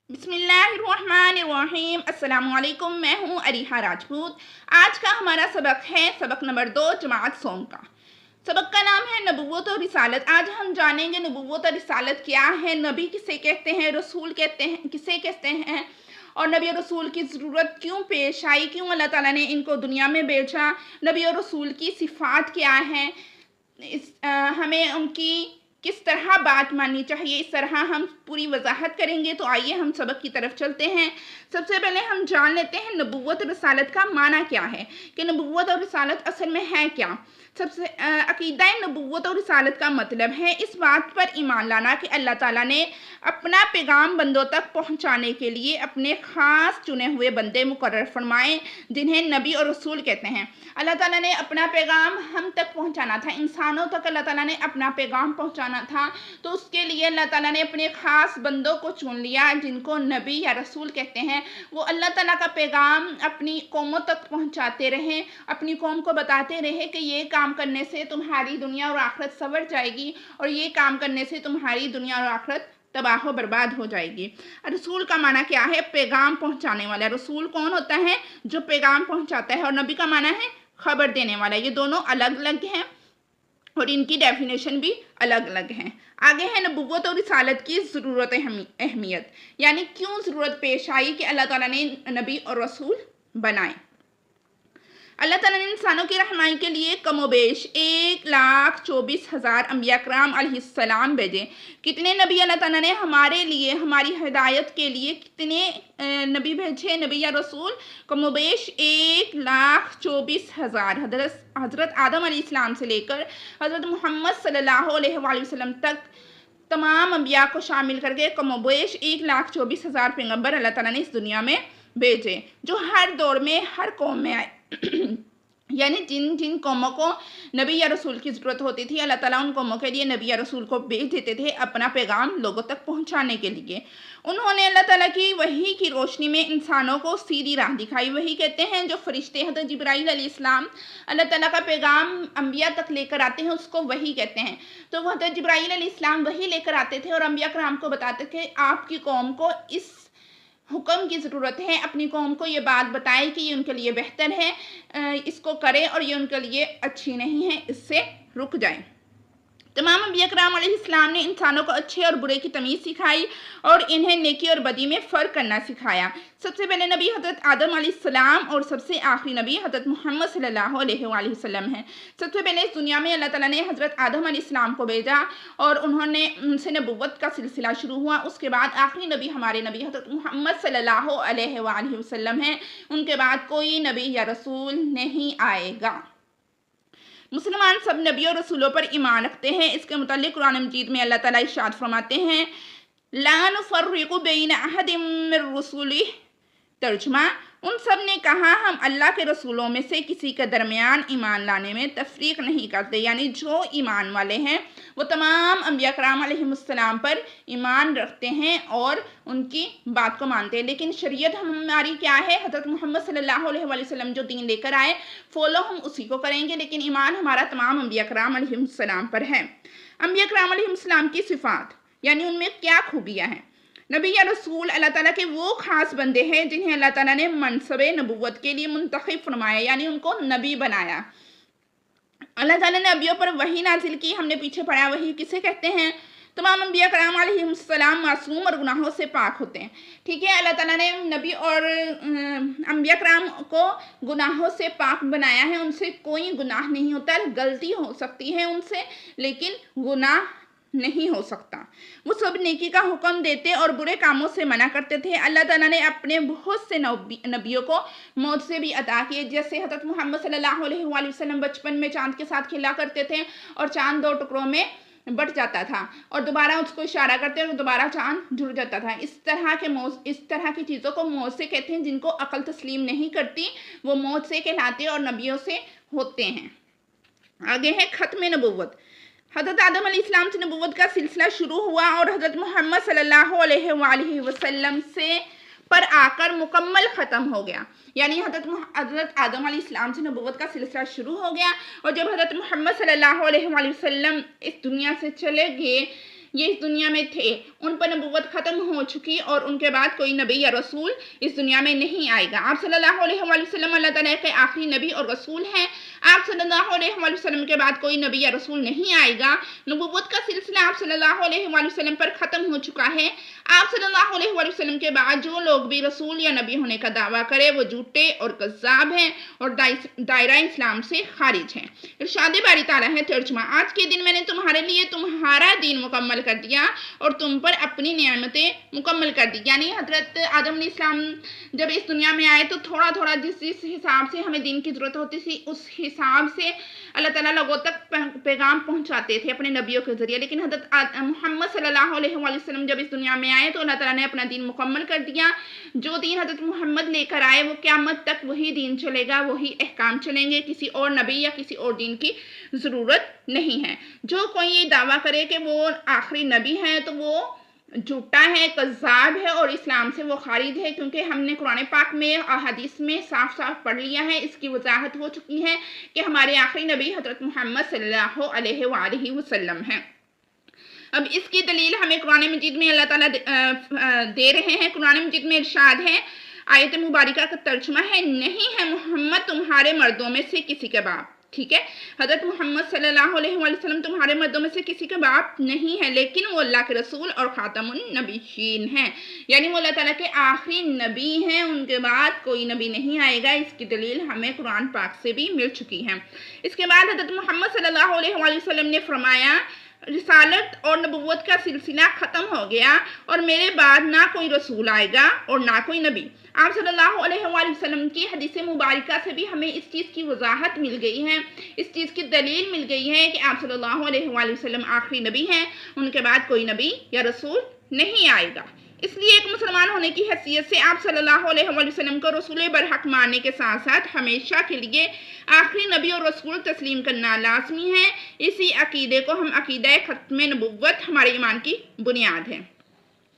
बिस्मिल्लाहिर्रहमानिर्रहीम। अस्सलाम वालेकुम। मैं हूँ अरीहा राजपूत। आज का हमारा सबक है सबक नंबर 2 जमात सोम का। सबक का नाम है नबूवत और रिसालत। आज हम जानेंगे नबूवत और रिसालत क्या है, नबी किसे कहते हैं, रसूल कहते हैं किसे कहते हैं, और नबी और रसूल की ज़रूरत क्यों पेश आई, क्यों अल्लाह ताला ने इनको दुनिया में भेजा, नबी और रसूल की सिफ़ात क्या हैं, हमें उनकी किस तरह बात माननी चाहिए, इस तरह हम पूरी वजाहत करेंगे। तो आइए हम सबक की तरफ चलते हैं। सबसे पहले हम जान लेते हैं नबूवत और रिसालत का माना क्या है, कि नबूवत और रिसालत असल में है क्या। सबसे अकीदा नबूवत और रिसालत का मतलब है इस बात पर ईमान लाना कि अल्लाह ताला ने अपना पैगाम बंदों तक पहुंचाने के लिए अपने ख़ास चुने हुए बंदे मुकर्रर फरमाए, जिन्हें नबी और रसूल कहते हैं। अल्लाह ताला ने अपना पैगाम हम तक पहुंचाना था, इंसानों तक अल्लाह ताला ने अपना पैगाम पहुंचाना था। तो उसके लिए अल्लाह ताला ने अपने ख़ास बंदों को चुन लिया, जिनको नबी या रसूल कहते हैं। वो अल्लाह ताला का पैगाम अपनी कौमों तक पहुंचाते रहे, अपनी कौम को बताते रहे कि ये काम करने से तुम्हारी दुनिया और आखिरत संवर जाएगी, और ये काम करने से तुम्हारी दुनिया और आखिरत तबाह बर्बाद हो जाएगी। रसूल का माना क्या है? पैगाम पहुंचाने वाला। रसूल कौन होता है? जो पैगाम पहुंचाता है। और नबी का माना है खबर देने वाला। ये दोनों अलग अलग हैं और इनकी डेफिनेशन भी अलग अलग हैं। आगे है नबूवत और रिसालत की ज़रूरत अहमियत, यानी क्यों ज़रूरत पेश आई कि अल्लाह ताला ने नबी और रसूल बनाए। अल्लाह ताला ने इंसानों की रहनुमाई के लिए कमोबेश 1,24,000 अम्बिया कराम अलैहिस्सलाम भेजे। कितने नबी अल्लाह ताला ने हमारे लिए, हमारी हिदायत के लिए कितने नबी भेजे, नबी या रसूल? कमोबेश 1,24,000। हज़रत आदम अलैहिस्सलाम से लेकर हज़रत मोहम्मद सल्लल्लाहु अलैहि वसल्लम तक तमाम अम्बिया को शामिल करके कमोबेश 1,24,000 पैगम्बर अल्लाह ताला ने इस दुनिया में भेजे, जो हर दौर में हर कौम में आए। यानी जिन जिन कौमों को नबी या रसूल की ज़रूरत होती थी, अल्लाह ताला उन कौमों के लिए नबी या रसूल को भेज देते थे अपना पैगाम लोगों तक पहुंचाने के लिए। उन्होंने अल्लाह ताला की वही की रोशनी में इंसानों को सीधी राह दिखाई। वही कहते हैं जो फरिश्ते हज़रत जिब्राईल अलैहिस्सलाम अल्लाह ताला का पैगाम अम्बिया तक लेकर आते हैं, उसको वही कहते हैं। तो वह हज़रत जिब्राईल अलैहिस्सलाम वही लेकर आते थे और अम्बिया कराम को बताते थे आपकी कौम को इस हुक्म की ज़रूरत है, अपनी कौम को ये बात बताएं कि ये उनके लिए बेहतर है, इसको करें, और ये उनके लिए अच्छी नहीं है, इससे रुक जाएं। तमाम अम्बिया कराम अलैहिस्सलाम ने इंसानों को अच्छे और बुरे की तमीज़ सिखाई और इन्हें नेकी और बदी में फ़र्क करना सिखाया। सबसे पहले नबी हज़रत आदम अलैहिस्सलाम और सबसे आखिरी नबी हज़रत मोहम्मद सल्लल्लाहु अलैहि वसल्लम हैं। सबसे पहले इस दुनिया में अल्लाह ताला ने हज़रत आदम अलैहिस्सलाम को भेजा और उनसे नबुव्वत का सिलसिला शुरू हुआ। उसके बाद आखिरी नबी हमारे नबी हज़रत मोहम्मद सल्लल्लाहु अलैहि वसल्लम हैं। उनके बाद कोई नबी या रसूल नहीं आएगा। मुसलमान सब नबी और रसूलों पर ईमान रखते हैं। इसके मुतालिक कुरान मजीद में अल्लाह ताला इरशाद फरमाते हैं ला नुफ़र्रिक़ु बैन अहदिम मिर रुसुलिही। तर्जुमा, उन सब ने कहा हम अल्लाह के रसूलों में से किसी के दरमियान ईमान लाने में तफरीक नहीं करते। यानी जो ईमान वाले हैं वो तमाम अम्बिया कराम अलैहिमुस्सलाम पर ईमान रखते हैं और उनकी बात को मानते हैं। लेकिन शरीयत हमारी क्या है? हज़रत मोहम्मद सल्लल्लाहु अलैहि वसल्लम जो दीन लेकर आए फॉलो हम उसी को करेंगे, लेकिन ईमान हमारा तमाम अम्बिया कराम अलैहिमुस्सलाम पर है। अम्बिया कराम अलैहिमुस्सलाम की सिफ़ात, यानी उनमें क्या खूबियाँ हैं। नबी या रसूल अल्लाह ताला के वो ख़ास बंदे हैं जिन्हें अल्लाह ताला ने मनसब नबुव्वत के लिए मुंतखब फरमाया, यानी उनको नबी बनाया। अल्लाह ताला ने नबियों पर वही नाजिल की। हमने पीछे पढ़ा वही किसे कहते हैं? तमाम अम्बिया कराम अलैहिस्सलाम मासूम और गुनाहों से पाक होते हैं। ठीक है, अल्लाह ताला ने नबी और अम्बिया कराम को गुनाहों से पाक बनाया है। उनसे कोई गुनाह नहीं होता। गलती हो सकती है उनसे, लेकिन गुनाह नहीं हो सकता। वो सब नेकी का हुक्म देते और बुरे कामों से मना करते थे। अल्लाह ताला ने अपने बहुत से नबियों को मौत से भी अता किए। जैसे हज़रत मोहम्मद सल्लल्लाहु अलैहि वसल्लम बचपन में चांद के साथ खेला करते थे और चांद 2 टुकड़ों में बट जाता था और दोबारा उसको इशारा करते और दोबारा चांद जुड़ जाता था। इस तरह की चीज़ों को मौत से कहते हैं। जिनको अकल तस्लीम नहीं करती वो मौत से कहलाते और नबियों से होते हैं। आगे है ख़त्म नबुव्वत। हज़रत आदम अलैहिस्सलाम से नबुव्वत का सिलसिला शुरू हुआ और हज़रत मोहम्मद सल्लल्लाहु अलैहि वसल्लम से पर आकर मुकम्मल ख़त्म हो गया। यानी हज़रत आदम अलैहिस्सलाम से नबुव्वत का सिलसिला शुरू हो गया और जब हज़रत मोहम्मद सल्लल्लाहु अलैहि वसल्लम इस दुनिया से चले गए یہ اس دنیا میں تھے، ان پر نبوت ختم ہو چکی اور ان کے بعد کوئی نبی یا رسول اس دنیا میں نہیں آئے گا۔ آپ صلی اللہ علیہ وآلہ وسلم اللہ تعالیٰ کے آخری نبی اور رسول ہیں۔ آپ صلی اللہ علیہ وآلہ وسلم کے بعد کوئی نبی یا رسول نہیں آئے گا۔ نبوت کا سلسلہ آپ صلی اللہ علیہ وآلہ وسلم پر ختم ہو چکا ہے۔ آپ صلی اللہ علیہ وآلہ وسلم کے بعد جو لوگ بھی رسول یا نبی ہونے کا دعویٰ کرے وہ جھوٹے اور کذاب ہیں اور دائرہ اسلام سے خارج ہیں۔ ارشاد باری تعالیٰ ہے ترجمہ: آج کے دن میں نے تمہارے لیے تمہارا دین مکمل کر دیا اور تم پر اپنی نعمتیں مکمل کر دی۔ یعنی حضرت آدم علیہ السلام جب اس دنیا میں آئے تو تھوڑا تھوڑا جس حساب سے ہمیں دین کی ضرورت ہوتی تھی اس حساب سے اللہ تعالیٰ لوگوں تک پیغام پہنچاتے تھے اپنے نبیوں کے ذریعے، لیکن حضرت محمد صلی اللہ علیہ وآلہ وسلم جب اس دنیا میں آئے تو اللہ تعالیٰ نے اپنا دین مکمل کر دیا۔ جو دین حضرت محمد لے کر آئے وہ قیامت تک وہی دین چلے گا، وہی احکام چلیں گے، کسی اور نبی یا کسی اور دین کی ضرورت نہیں ہے۔ جو کوئی یہ دعویٰ کرے کہ وہ آخری نبی ہے تو وہ جھوٹا ہے، کذاب ہے اور اسلام سے وہ خارج ہے، کیونکہ ہم نے قرآن پاک میں اور حدیث میں صاف صاف پڑھ لیا ہے، اس کی وضاحت ہو چکی ہے کہ ہمارے آخری نبی حضرت محمد صلی اللہ علیہ وآلہ وسلم ہیں۔ اب اس کی دلیل ہمیں قرآن مجید میں اللہ تعالیٰ دے رہے ہیں۔ قرآن مجید میں ارشاد ہے، آیت مبارکہ کا ترجمہ ہے: نہیں ہے محمد تمہارے مردوں میں سے کسی کا باپ۔ ٹھیک ہے، حضرت محمد صلی اللہ علیہ وآلہ وسلم تمہارے مردوں میں سے کسی کا باپ نہیں ہے، لیکن وہ اللہ کے رسول اور خاتم النبیین ہیں، یعنی وہ اللہ تعالیٰ کے آخری نبی ہیں، ان کے بعد کوئی نبی نہیں آئے گا۔ اس کی دلیل ہمیں قرآن پاک سے بھی مل چکی ہے۔ اس کے بعد حضرت محمد صلی اللہ علیہ وآلہ وسلم نے فرمایا، رسالت اور نبوت کا سلسلہ ختم ہو گیا اور میرے بعد نہ کوئی رسول آئے گا اور نہ کوئی نبی۔ آپ صلی اللہ علیہ وآلہ وسلم کی حدیث مبارکہ سے بھی ہمیں اس چیز کی وضاحت مل گئی ہے، اس چیز کی دلیل مل گئی ہے کہ آپ صلی اللہ علیہ وآلہ وسلم آخری نبی ہیں، ان کے بعد کوئی نبی یا رسول نہیں آئے گا۔ اس لیے ایک مسلمان ہونے کی حیثیت سے آپ صلی اللہ علیہ وآلہ وسلم کو رسول برحق ماننے کے ساتھ ساتھ ہمیشہ کے لیے آخری نبی اور رسول تسلیم کرنا لازمی ہے۔ اسی عقیدے کو ہم عقیدہ ختم نبوت ہمارے ایمان کی بنیاد ہے،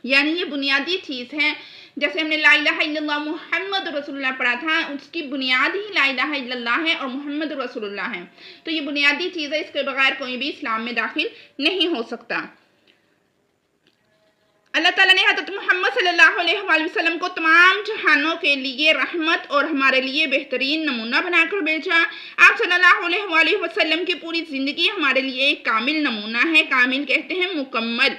یعنی یہ بنیادی چیز ہے۔ جیسے ہم نے لا الہ الا اللہ محمد رسول اللہ پڑھا تھا، اس کی بنیاد ہی لا الہ الا اللہ ہے اور محمد رسول اللہ ہے، تو یہ بنیادی چیز ہے، اس کے بغیر کوئی بھی اسلام میں داخل نہیں ہو سکتا۔ اللہ تعالیٰ نے حضرت محمد صلی اللہ علیہ وآلہ وسلم کو تمام جہانوں کے لیے رحمت اور ہمارے لیے بہترین نمونہ بنا کر بھیجا۔ آپ صلی اللہ علیہ وآلہ وسلم کی پوری زندگی ہمارے لیے ایک کامل نمونہ ہے۔ کامل کہتے ہیں مکمل۔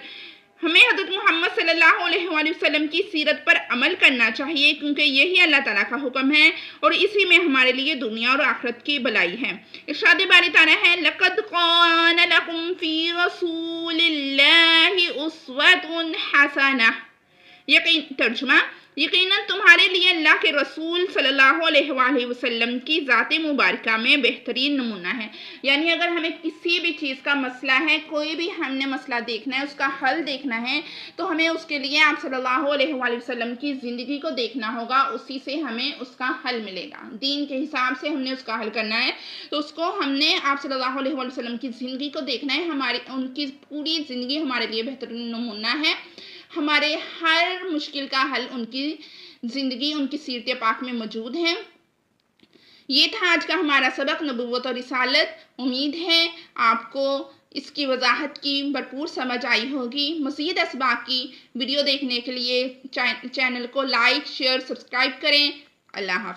ہمیں حضرت محمد صلی اللہ علیہ وآلہ وسلم کی سیرت پر عمل کرنا چاہیے، کیونکہ یہی اللہ تعالیٰ کا حکم ہے اور اسی میں ہمارے لیے دنیا اور آخرت کی بھلائی ہے۔ ارشاد باری تعالیٰ ہے، لَقَدْ كَانَ لَكُمْ فِي رَسُولِ اللَّهِ أُسْوَةٌ حَسَنَةٌ۔ ترجمہ: یقیناً تمہارے لیے اللہ کے رسول صلی اللہ علیہ وآلہ وسلم کی ذات مبارکہ میں بہترین نمونہ ہے۔ یعنی اگر ہمیں کسی بھی چیز کا مسئلہ ہے، کوئی بھی ہم نے مسئلہ دیکھنا ہے، اس کا حل دیکھنا ہے، تو ہمیں اس کے لیے آپ صلی اللہ علیہ وآلہ وسلم کی زندگی کو دیکھنا ہوگا، اسی سے ہمیں اس کا حل ملے گا۔ دین کے حساب سے ہم نے اس کا حل کرنا ہے تو اس کو ہم نے آپ صلی اللہ علیہ وآلہ وسلم کی زندگی کو دیکھنا ہے۔ ان کی پوری زندگی ہمارے لیے بہترین نمونہ ہے۔ ہمارے ہر مشکل کا حل ان کی زندگی، ان کی سیرت پاک میں موجود ہے۔ یہ تھا آج کا ہمارا سبق نبوت اور رسالت۔ امید ہے آپ کو اس کی وضاحت کی بھرپور سمجھ آئی ہوگی۔ مزید اسباق کی ویڈیو دیکھنے کے لیے چینل کو لائک، شیئر، سبسکرائب کریں۔ اللہ حافظ۔